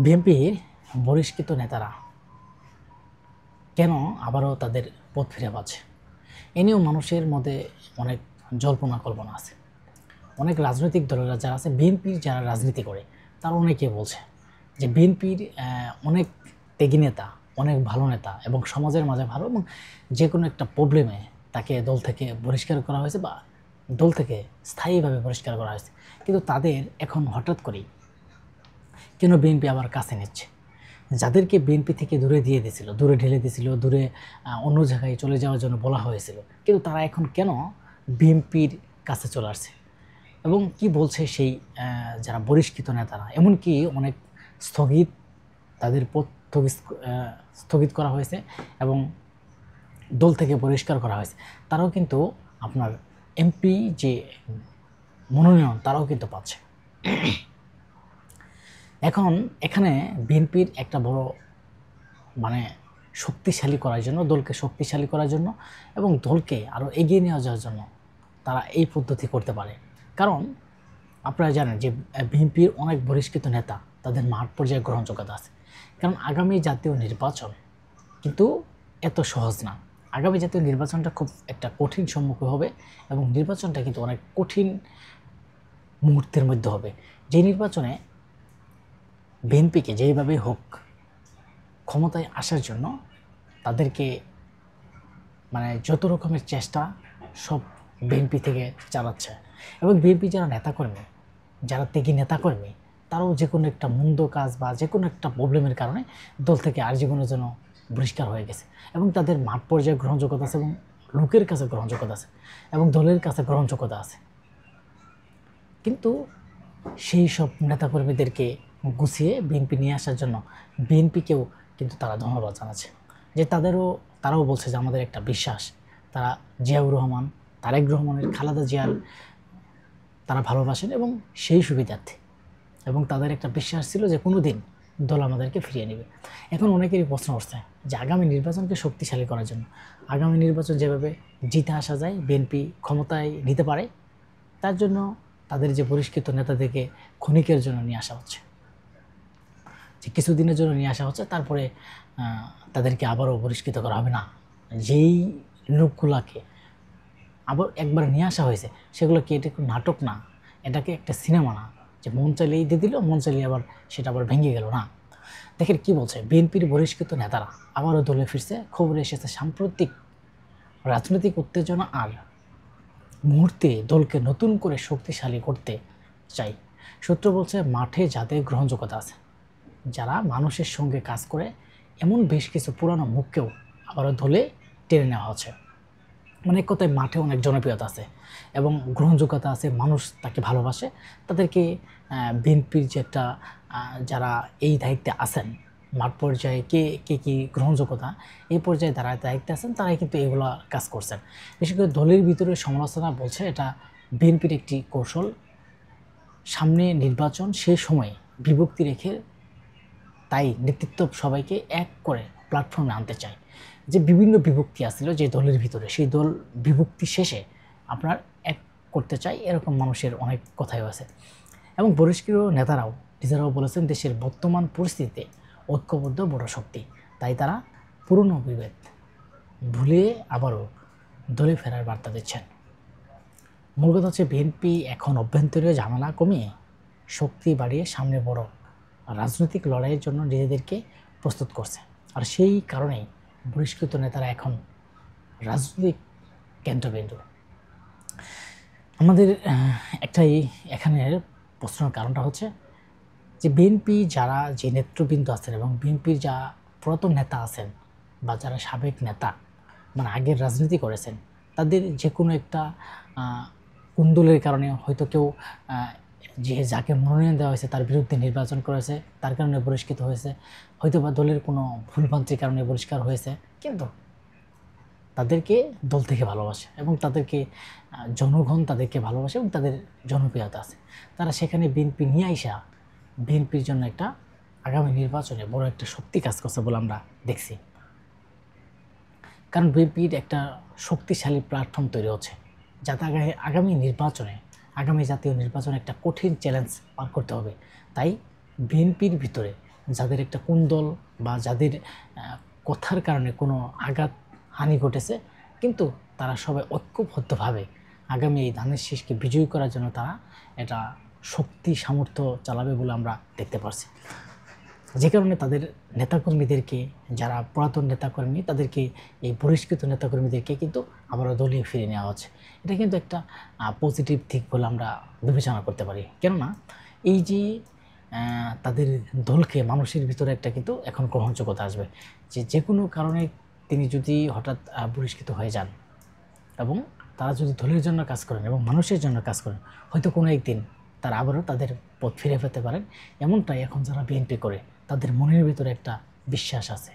বিএনপির বহিষ্কৃত নেতারা কেন আবারও তাদের পথ ফিরে পাচ্ছে, এ নিয়েও মানুষের মধ্যে অনেক জল্পনা কল্পনা আছে। অনেক রাজনৈতিক দলেরা যারা আছে, বিএনপির যারা রাজনীতি করে, তারা অনেকে বলছে যে বিএনপির অনেক ত্যাগী নেতা, অনেক ভালো নেতা এবং সমাজের মাঝে ভালো, এবং যে কোনো একটা প্রবলেমে তাকে দল থেকে বহিষ্কার করা হয়েছে বা দল থেকে স্থায়ীভাবে বহিষ্কার করা হয়েছে। কিন্তু তাদের এখন হঠাৎ করেই কেন বিএনপি আবার কাছে নিচ্ছে? যাদেরকে বিএনপি থেকে দূরে দিয়ে দিয়েছিল, দূরে ঢেলে দিয়েছিল, দূরে অন্য জায়গায় চলে যাওয়ার জন্য বলা হয়েছিল, কিন্তু তারা এখন কেন বিএনপির কাছে চলে আসছে? এবং কি বলছে সেই যারা বহিষ্কৃত নেতারা? এমনকি অনেক স্থগিত, তাদের পদ স্থগিত করা হয়েছে এবং দল থেকে বহিষ্কার করা হয়েছে। তারাও কিন্তু আপনার এমপি যে মনোনয়ন, তারাও কিন্তু পাচ্ছে। এখন এখানে বিএনপির একটা বড় শক্তিশালী করার জন্য, দলকে শক্তিশালী করার জন্য এবং দলকে আরও এগিয়ে নিয়ে যাওয়ার জন্য তারা এই পদ্ধতি করতে পারে। কারণ আপনারা জানেন যে বিএনপির অনেক বহিষ্কৃত নেতা, তাদের মাঠ পর্যায়ে গ্রহণযোগ্যতা আছে। কারণ আগামী জাতীয় নির্বাচন কিন্তু এত সহজ না। আগামী জাতীয় নির্বাচনটা খুব একটা কঠিন সম্মুখীন হবে এবং নির্বাচনটা কিন্তু অনেক কঠিন মুহূর্তের মধ্যে হবে। যে নির্বাচনে বিএনপিকে যেইভাবে হোক ক্ষমতায় আসার জন্য তাদেরকে যত রকমের চেষ্টা সব বিএনপি থেকে চালাচ্ছে। এবং বিএনপি যারা নেতাকর্মী, যারা ত্যাগী নেতাকর্মী, তারাও যে কোনো একটা মন্দ কাজ বা যে কোনো একটা প্রবলেমের কারণে দল থেকে আজীবনের জন্য বহিষ্কার হয়ে গেছে। এবং তাদের মাঠ পর্যায়ে গ্রহণযোগ্যতা আছে এবং লোকের কাছে গ্রহণযোগ্যতা আছে এবং দলের কাছে গ্রহণযোগ্যতা আছে। কিন্তু সেই সব নেতাকর্মীদেরকে গুছিয়ে বিএনপি নিয়ে আসার জন্য বিএনপিকেও কিন্তু তারা ধন্যবাদ জানাচ্ছে। যে তারাও বলছে যে আমাদের একটা বিশ্বাস, তারা জিয়াউর রহমান, তারেক রহমানের, খালেদা জিয়ার তারা ভালোবাসেন এবং সেই সুবিধার্থে, এবং তাদের একটা বিশ্বাস ছিল যে কোনো দিন দল আমাদেরকে ফিরিয়ে নেবে। এখন অনেকেরই প্রশ্ন উঠছে যে আগামী নির্বাচনকে শক্তিশালী করার জন্য, আগামী নির্বাচন যেভাবে জিতে আসা যায়, বিএনপি ক্ষমতায় নিতে পারে, তার জন্য তাদের যে বহিষ্কৃত নেতাদেরকে ক্ষণিকের জন্য নিয়ে আসা হচ্ছে, যে কিছুদিনের জন্য নিয়ে আসা হচ্ছে, তারপরে তাদেরকে আবারও বহিষ্কৃত করা হবে না। যেই লোকগুলাকে আবার একবার নিয়ে আসা হয়েছে, সেগুলো কি এটা একটু নাটক না? এটাকে একটা সিনেমা না যে মন চাইলেই দিয়ে দিল, মন চাইলে আবার সেটা আবার ভেঙে গেল না। দেখেন কি বলছে, বিএনপির বহিষ্কৃত নেতারা আবারও দলে ফিরছে। খবরে এসেছে সাম্প্রতিক রাজনৈতিক উত্তেজনা আর মুহূর্তে দলকে নতুন করে শক্তিশালী করতে চাই। সূত্র বলছে, মাঠে যাদের গ্রহণযোগ্যতা আছে, যারা মানুষের সঙ্গে কাজ করে, এমন বেশ কিছু পুরানো মুখকেও আবারও দলে টেনে নেওয়া হচ্ছে। এক কথায় মাঠে অনেক জনপ্রিয়তা আছে এবং গ্রহণযোগ্যতা আছে, মানুষ তাকে ভালোবাসে। তাদেরকে বিএনপির যে একটা যারা এই দায়িত্বে আছেন, মাঠ পর্যায়ে কে কে কী গ্রহণযোগ্যতা, এই পর্যায়ে যারা দায়িত্বে আছেন, তারাই কিন্তু এগুলো কাজ করছেন। বিশেষ করে দলের ভিতরে সমালোচনা বলছে এটা বিএনপির একটি কৌশল। সামনে নির্বাচন, সেই সময়ে বিভক্তি রেখে তাই নেতৃত্ব সবাইকে এক করে প্ল্যাটফর্মে আনতে চায়। যে বিভিন্ন বিভক্তি আসছিল যে দলের ভিতরে, সেই দল বিভক্তি শেষে আপনার এক করতে চায়, এরকম মানুষের অনেক কথাই আছে। এবং বহিষ্কৃত নেতারাও নিজেরাও বলেছেন, দেশের বর্তমান পরিস্থিতিতে ঐক্যবদ্ধ বড় শক্তি, তাই তারা পুরনো বিভেদ ভুলে আবারও দলে ফেরার বার্তা দিচ্ছেন। মূল কথা হচ্ছে, বিএনপি এখন অভ্যন্তরীণ ঝামেলা কমিয়ে শক্তি বাড়িয়ে সামনে বড় রাজনৈতিক লড়াইয়ের জন্য নিজেদেরকে প্রস্তুত করছে। আর সেই কারণেই বহিষ্কৃত নেতারা এখন রাজনৈতিক কেন্দ্রবিন্দু। আমাদের একটাই এখানের প্রশ্নের কারণটা হচ্ছে যে বিএনপি যারা যে নেতৃবৃন্দ আছেন এবং বিএনপির যা পুরাতন নেতা আছেন বা যারা সাবেক নেতা, আগের রাজনীতি করেছেন, তাদের যে কোনো একটা কুন্দলের কারণে হয়তো কেউ যে যাকে মনোনয়ন দেওয়া হয়েছে তার বিরুদ্ধে নির্বাচন করেছে, তার কারণে বহিষ্কৃত হয়েছে, হয়তো বা দলের কোনো ভুলভ্রান্তির কারণে বহিষ্কার হয়েছে, কিন্তু তাদেরকে দল থেকে ভালোবাসে এবং তাদেরকে জনগণ তাদেরকে ভালোবাসে এবং তাদের জনপ্রিয়তা আছে। তারা সেখানে বিএনপি নিয়ে আইসা বিএনপির জন্য একটা আগামী নির্বাচনে বড় একটা শক্তি কাজ করছে বলে আমরা দেখছি। কারণ বিএনপির একটা শক্তিশালী প্ল্যাটফর্ম তৈরি হচ্ছে, যাতে আগামী নির্বাচনে, আগামী জাতীয় নির্বাচনে একটা কঠিন চ্যালেঞ্জ পার করতে হবে। তাই বিএনপির ভিতরে যাদের একটা কুন্দল বা যাদের কথার কারণে কোনো আঘাত হানি ঘটেছে, কিন্তু তারা সবাই ঐক্যবদ্ধভাবে আগামী এই ধানের শীষকে বিজয়ী করার জন্য তারা এটা শক্তি সামর্থ্য চালাবে বলে আমরা দেখতে পারছি। যে কারণে তাদের নেতাকর্মীদেরকে, যারা পুরাতন নেতাকর্মী তাদেরকে, এই বহিষ্কৃত নেতাকর্মীদেরকে কিন্তু আবারও দলীয় ফিরিয়ে নেওয়া হচ্ছে। এটা কিন্তু একটা পজিটিভ দিক বলে আমরা বিবেচনা করতে পারি। কেননা এই যে তাদের দলকে মানুষের ভিতরে একটা কিন্তু এখন গ্রহণযোগ্যতা আসবে, যে কোনো কারণে তিনি যদি হঠাৎ বহিষ্কৃত হয়ে যান এবং তারা যদি দলের জন্য কাজ করেন এবং মানুষের জন্য কাজ করেন, হয়তো কোনো একদিন তারা আবারও তাদের পথ ফিরে পেতে পারেন। এমনটাই এখন যারা বিএনপি করে তাদের মনের ভিতরে একটা বিশ্বাস আছে।